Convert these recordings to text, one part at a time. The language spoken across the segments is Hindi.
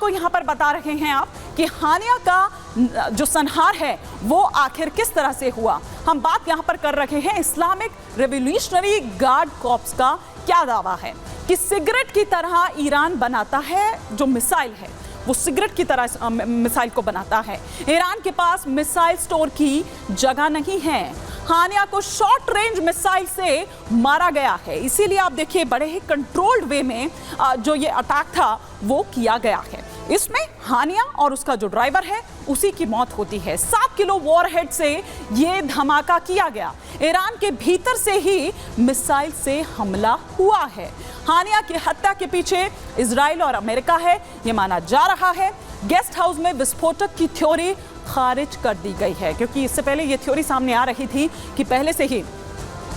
को यहाँ पर बता रहे हैं आप कि हानिया का जो संहार है वो आखिर किस तरह से हुआ। हम बात यहाँ पर कर रहे हैं इस्लामिक रिवॉल्यूशनरी गार्ड कॉर्प्स का क्या दावा है कि सिगरेट की तरह ईरान बनाता है, जो मिसाइल है वो सिगरेट की तरह मिसाइल को बनाता है। ईरान के पास मिसाइल स्टोर की जगह नहीं है। हानिया को शॉर्ट रेंज मिसाइल से मारा गया है, इसीलिए आप देखिए बड़े ही कंट्रोल्ड वे में जो ये अटैक था वो किया गया है। इसमें हानिया और उसका जो ड्राइवर है उसी की मौत होती है। 7 किलो वॉरहेड से ये धमाका किया गया। ईरान के भीतर से ही मिसाइल से हमला हुआ है। हानिया की हत्या के पीछे इजराइल और अमेरिका है, ये माना जा रहा है। गेस्ट हाउस में विस्फोटक की थ्योरी खारिज कर दी गई है, क्योंकि इससे पहले ये थ्योरी सामने आ रही थी कि पहले से ही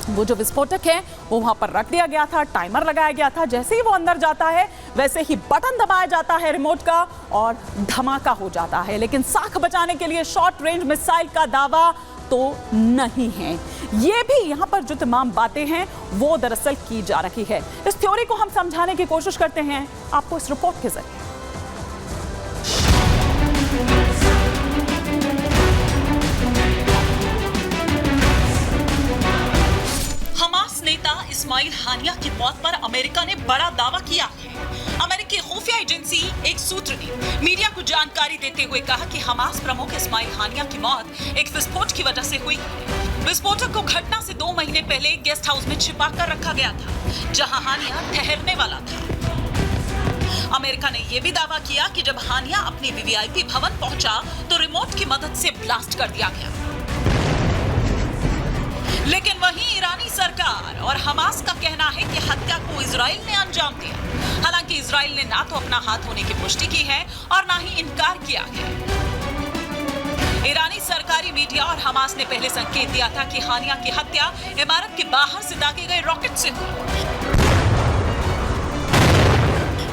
वो जो विस्फोटक है वो वहां पर रख दिया गया था, टाइमर लगाया गया था। जैसे ही वो अंदर जाता है वैसे ही बटन दबाया जाता है रिमोट का और धमाका हो जाता है। लेकिन साख बचाने के लिए शॉर्ट रेंज मिसाइल का दावा तो नहीं है। ये भी यहाँ पर जो तमाम बातें हैं वो दरअसल की जा रही है। इस थ्योरी को हम समझाने की कोशिश करते हैं आपको इस रिपोर्ट के जरिए। हमास नेता इस्माइल हानिया की मौत पर अमेरिका ने बड़ा दावा किया है। अमेरिकी खुफिया एजेंसी एक सूत्र ने मीडिया को जानकारी देते हुए कहा कि हमास प्रमुख इस्माइल हानिया की मौत एक विस्फोट की वजह से हुई। विस्फोटक को घटना से 2 महीने पहले गेस्ट हाउस में छिपा कर रखा गया था, जहां हानिया ठहरने वाला था। अमेरिका ने यह भी दावा किया कि जब हानिया अपने वीवीआईपी भवन पहुंचा तो रिमोट की मदद से ब्लास्ट कर दिया गया। लेकिन वहीं ईरानी सरकार और हमास का कहना है कि हत्या को इजराइल ने अंजाम दिया। हालांकि इजराइल ने ना तो अपना हाथ होने की पुष्टि की है और ना ही इनकार किया है। ईरानी सरकारी मीडिया और हमास ने पहले संकेत दिया था कि हानिया की हत्या इमारत के बाहर से दागे गए रॉकेट से हुई।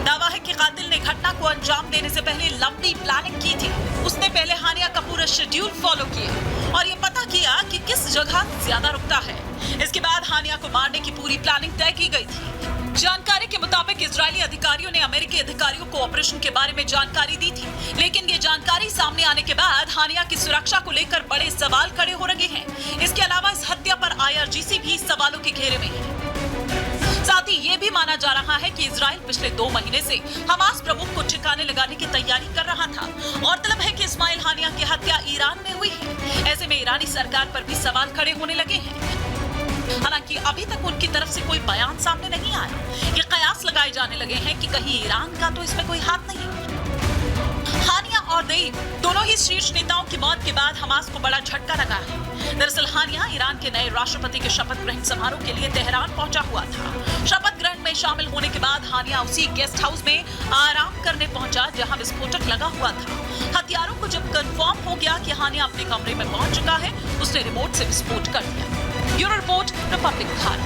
दावा है कि कातिल ने घटना को अंजाम देने से पहले लंबी प्लानिंग की थी। उसने पहले हानिया का पूरा शेड्यूल फॉलो किया और ये पता किया कि किस जगह ज्यादा रुकता है। इसके बाद हानिया को मारने की पूरी प्लानिंग तय की गई थी। जानकारी के मुताबिक इजरायली अधिकारियों ने अमेरिकी अधिकारियों को ऑपरेशन के बारे में जानकारी दी थी, लेकिन ये जानकारी सामने आने के बाद हानिया की सुरक्षा को लेकर बड़े सवाल खड़े हो रहे हैं। इसके अलावा इस हत्या पर IRGC भी सवालों के घेरे में है। साथ ही ये भी माना जा रहा है कि इजराइल पिछले 2 महीने से हमास प्रमुख को ठिकाने लगाने की तैयारी कर रहा था। गौरतलब है कि इस्माइल हानिया की हत्या ईरान में हुई है। ऐसे में ईरानी सरकार पर भी सवाल खड़े होने लगे हैं। हालांकि अभी तक उनकी तरफ से कोई बयान सामने नहीं आया। ये कयास लगाए जाने लगे हैं कि कहीं ईरान का तो इसमें कोई हाथ नहीं। हानिया और देईब दोनों ही शीर्ष नेताओं की मौत के बाद हमास को बड़ा झटका लगा है। दरअसल हानिया ईरान के नए राष्ट्रपति के शपथ ग्रहण समारोह के लिए तेहरान पहुंचा हुआ था। शपथ ग्रहण में शामिल होने के बाद हानिया उसी गेस्ट हाउस में आराम करने पहुंचा जहां विस्फोटक लगा हुआ था। हत्यारों को जब कंफर्म हो गया कि हानिया अपने कमरे में पहुंच चुका है, उसने रिमोट से विस्फोट कर दिया। Bureau report, Republic Bharat.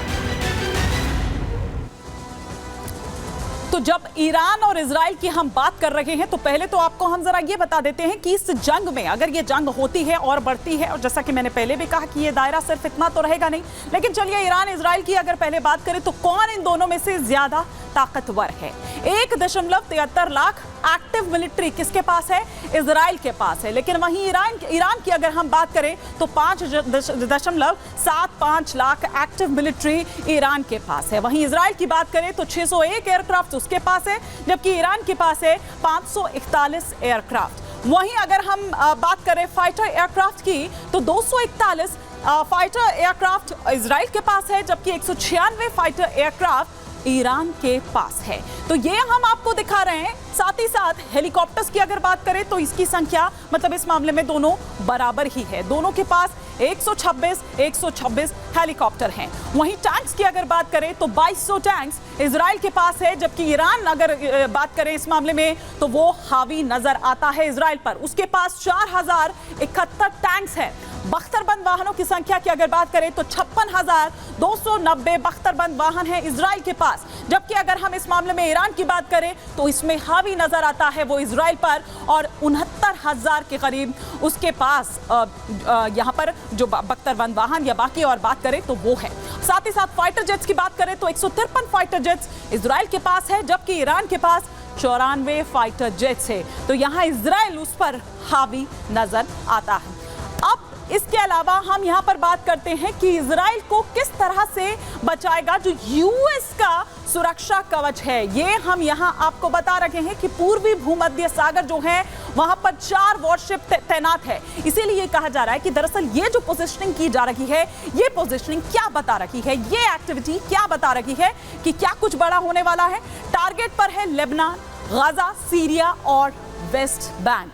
तो जब ईरान और इजराइल की हम बात कर रहे हैं तो पहले तो आपको हम जरा ये बता देते हैं कि इस जंग में अगर ये जंग होती है और बढ़ती है, और जैसा कि मैंने पहले भी कहा कि ये दायरा सिर्फ इतना तो रहेगा नहीं, लेकिन चलिए ईरान इजराइल की अगर पहले बात करें तो कौन इन दोनों में से ज्यादा ताकतवर है। 1.73 लाख एक्टिव मिलिट्री किसके पास है? इजराइल के पास है। लेकिन वहीं ईरान की अगर हम बात करें तो 5.75 लाख एक्टिव मिलिट्री ईरान के पास है। वहीं इजराइल की बात करें तो 601 एयरक्राफ्ट उसके पास है, जबकि ईरान के पास है 541 एयरक्राफ्ट। वहीं अगर हम बात करें फाइटर एयरक्राफ्ट की तो 241 फाइटर एयरक्राफ्ट इजराइल के पास है, जबकि 196 फाइटर एयरक्राफ्ट ईरान के पास है। तो ये हम आपको दिखा रहे हैं। साथ ही साथ हेलीकॉप्टर्स की अगर बात करें तो इसकी संख्या मतलब इस मामले में दोनों बराबर ही है। दोनों के पास 126 हेलीकॉप्टर हैं। वहीं टैंक्स की अगर बात करें तो 2200 टैंक्स इजराइल के पास है, जबकि ईरान अगर बात करें इस मामले में तो वो हावी नजर आता है इजराइल पर। उसके पास 4071 टैंक्स है। बख्तरबंद वाहनों की संख्या की अगर बात करें तो 56,290 बख्तरबंद वाहन है इजराइल के पास, जबकि अगर हम इस मामले में ईरान की बात करें तो इसमें हावी नजर आता है वो इजराइल पर, और 69,000 के करीब उसके पास यहां पर जो बख्तरबंद वाहन या बाकी और बात करें तो वो है। साथ ही साथ फाइटर जेट्स की बात करें तो 153 फाइटर जेट्स इजराइल के पास है, जबकि ईरान के पास 94 फाइटर जेट्स है। तो यहाँ इजराइल उस पर हावी नजर आता है। अब इसके अलावा हम यहाँ पर बात करते हैं कि इजराइल को किस तरह से बचाएगा जो यूएस का सुरक्षा कवच है। ये हम यहाँ आपको बता रहे हैं कि पूर्वी भूमध्य सागर जो है वहां पर 4 वॉरशिप तैनात है। इसीलिए कहा जा रहा है कि दरअसल ये जो पोजीशनिंग की जा रही है, ये पोजीशनिंग क्या बता रही है, ये एक्टिविटी क्या बता रही है कि क्या कुछ बड़ा होने वाला है। टारगेट पर है लेबनान, गाजा, सीरिया और वेस्ट बैंक।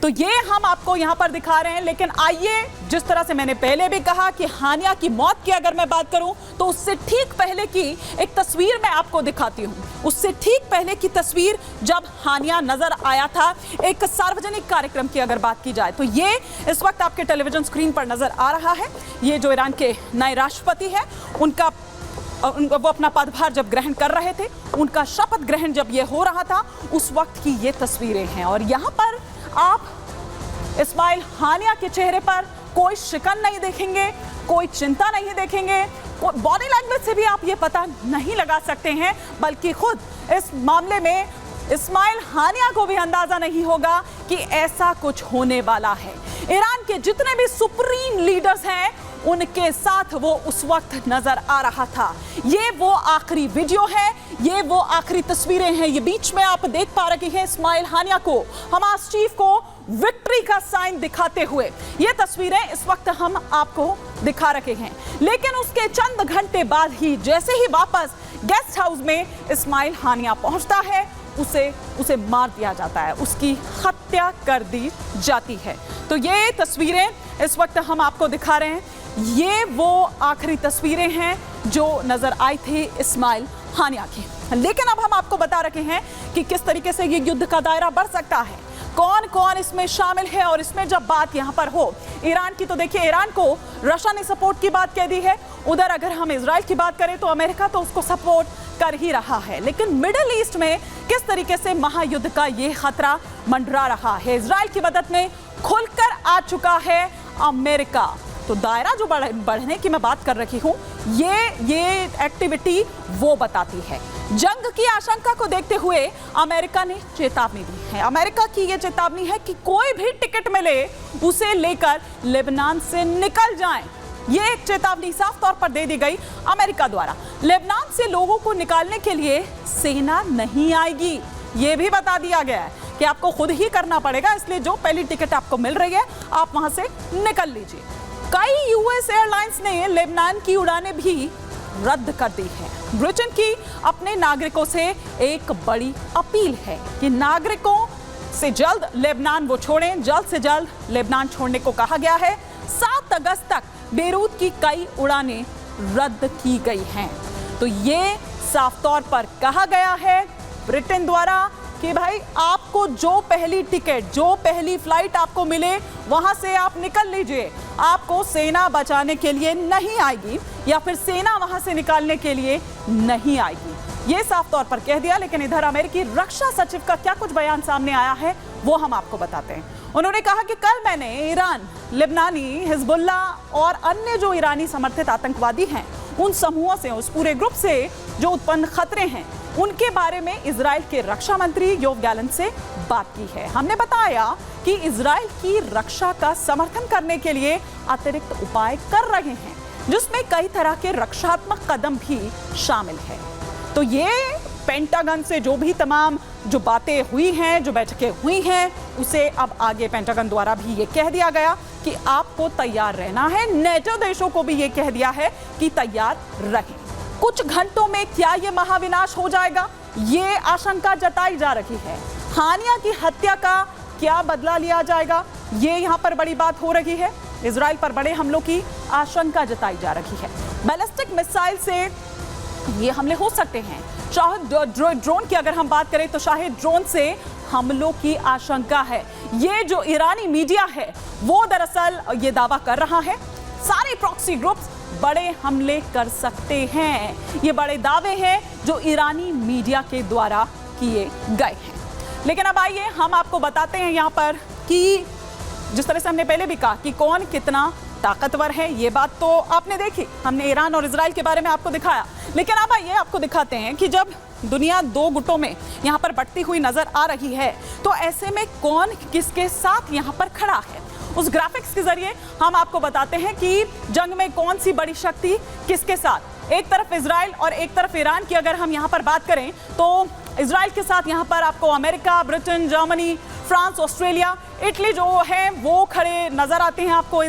तो ये हम आपको यहां पर दिखा रहे हैं। लेकिन आइए, जिस तरह से मैंने पहले भी कहा कि हानिया की मौत की अगर मैं बात करूं तो उससे ठीक पहले की एक तस्वीर मैं आपको दिखाती हूं। उससे ठीक पहले की तस्वीर जब हानिया नजर आया था एक सार्वजनिक कार्यक्रम की अगर बात की जाए तो ये इस वक्त आपके टेलीविजन स्क्रीन पर नजर आ रहा है। ये जो ईरान के नए राष्ट्रपति है उनका वो अपना पदभार जब ग्रहण कर रहे थे, उनका शपथ ग्रहण जब ये हो रहा था, उस वक्त की ये तस्वीरें हैं। और यहाँ पर आप इस्माइल हानिया के चेहरे पर कोई शिकन नहीं देखेंगे, कोई चिंता नहीं देखेंगे, बॉडी लैंग्वेज से भी आप ये पता नहीं लगा सकते हैं, बल्कि खुद इस मामले में इस्माइल हानिया को भी अंदाजा नहीं होगा कि ऐसा कुछ होने वाला है। ईरान के जितने भी सुप्रीम लीडर्स हैं उनके साथ वो उस वक्त नजर आ रहा था। ये वो आखिरी वीडियो है, ये वो आखिरी तस्वीरें हैं। ये बीच में आप देख पा रहे हैं इस्माइल हानिया को, हमास चीफ को विक्ट्री का साइन दिखाते हुए। ये तस्वीरें इस वक्त हम आपको दिखा रहे हैं। लेकिन उसके चंद घंटे बाद ही जैसे ही वापस गेस्ट हाउस में इस्माइल हानिया पहुंचता है, उसे मार दिया जाता है, उसकी हत्या कर दी जाती है। तो ये तस्वीरें इस वक्त हम आपको दिखा रहे हैं। ये वो आखिरी तस्वीरें हैं जो नजर आई थी इस्माइल हानिया की। लेकिन अब हम आपको बता रहे हैं कि किस तरीके से ये युद्ध का दायरा बढ़ सकता है, कौन कौन इसमें शामिल है। और इसमें जब बात यहाँ पर हो ईरान की, तो देखिए ईरान को रशिया ने सपोर्ट की बात कह दी है। उधर अगर हम इजराइल की बात करें तो अमेरिका तो उसको सपोर्ट कर ही रहा है। लेकिन मिडिल ईस्ट में किस तरीके से महायुद्ध का ये खतरा मंडरा रहा है। इजराइल की मदद में खुलकर आ चुका है अमेरिका। तो दायरा जो बढ़ने की मैं बात कर रही हूँ, ये एक्टिविटी वो बताती है। जंग की आशंका को देखते हुए अमेरिका ने चेतावनी दी है। अमेरिका की ये चेतावनी है कि कोई भी टिकट मिले उसे लेकर लेबनान से निकल जाएं। ये एक चेतावनी साफ तौर पर दे दी गई अमेरिका द्वारा। लेबनान से लोगों को निकालने के लिए सेना नहीं आएगी, ये भी बता दिया गया है कि आपको खुद ही करना पड़ेगा। इसलिए जो पहली टिकट आपको मिल रही है आप वहां से निकल लीजिए। कई यूएस एयरलाइंस ने लेबनान की उड़ानें भी रद्द कर दी है। ब्रिटेन की अपने नागरिकों से एक बड़ी अपील है कि नागरिकों से जल्द लेबनान वो छोड़ें, जल्द से जल्द लेबनान छोड़ने को कहा गया है। 7 अगस्त तक बेरूत की कई उड़ानें रद्द की गई हैं। तो ये साफ तौर पर कहा गया है ब्रिटेन द्वारा कि भाई आपको जो पहली टिकट, जो पहली फ्लाइट आपको मिले वहां से आप निकल लीजिए। आपको सेना बचाने के लिए नहीं आएगी या फिर सेना वहां से निकालने के लिए नहीं आएगी, ये साफ तौर पर कह दिया। लेकिन इधर अमेरिकी रक्षा सचिव का क्या कुछ बयान सामने आया है वो हम आपको बताते हैं। उन्होंने कहा कि कल मैंने ईरान, लेबनानी, हिजबुल्ला और अन्य जो ईरानी समर्थित आतंकवादी हैं उन समूहों से, उस पूरे ग्रुप से जो उत्पन्न खतरे हैं उनके बारे में इजराइल के रक्षा मंत्री योव गैलेंट से बात की है। हमने बताया कि इजराइल की रक्षा का समर्थन करने के लिए अतिरिक्त उपाय कर रहे हैं, जिसमें कई तरह के रक्षात्मक कदम भी शामिल है। तो ये पेंटागन से जो भी तमाम जो बातें हुई हैं, जो बैठकें हुई हैं, उसे अब आगे पेंटागन द्वारा भी ये कह दिया गया कि आपको तैयार रहना है। नेटो देशों को भी ये कह दिया है कि तैयार रहें। कुछ घंटों में क्या ये महाविनाश हो जाएगा, ये आशंका जताई जा रही है। हानिया की हत्या का क्या बदला लिया जाएगा, ये यहाँ पर बड़ी बात हो रही है। इजराइल पर बड़े हमलों की आशंका जताई जा रही है। बैलिस्टिक मिसाइल से ये हमले हो सकते हैं। शायद ड्रोन की अगर हम बात करें तो शायद ड्रोन से हमलों की आशंका है। ये जो ईरानी मीडिया है वो दरअसल ये दावा कर रहा है सारे प्रॉक्सी ग्रुप्स बड़े हमले कर सकते हैं। ये बड़े दावे हैं जो ईरानी मीडिया के द्वारा किए गए हैं। लेकिन अब आइए हम आपको बताते हैं यहाँ पर कि जिस तरह से हमने पहले भी कहा कि कौन कितना ताकतवर है, ये बात तो आपने देखी। हमने ईरान और इजराइल के बारे में आपको दिखाया, लेकिन अब आइए आपको दिखाते हैं कि जब दुनिया दो गुटों में यहाँ पर बंटती हुई नजर आ रही है तो ऐसे में कौन किसके साथ यहाँ पर खड़ा है। उस ग्राफिक्स के जरिए हम आपको बताते हैं कि जंग में कौन सी बड़ी शक्ति किसके साथ। एक तरफ इजराइल और एक तरफ ईरान की अगर हम यहाँ पर बात करें तो इजराइल के साथ यहाँ पर आपको America, Britain, Germany, France, Australia, Italy जो है वो खड़े नजर आते हैं आपको।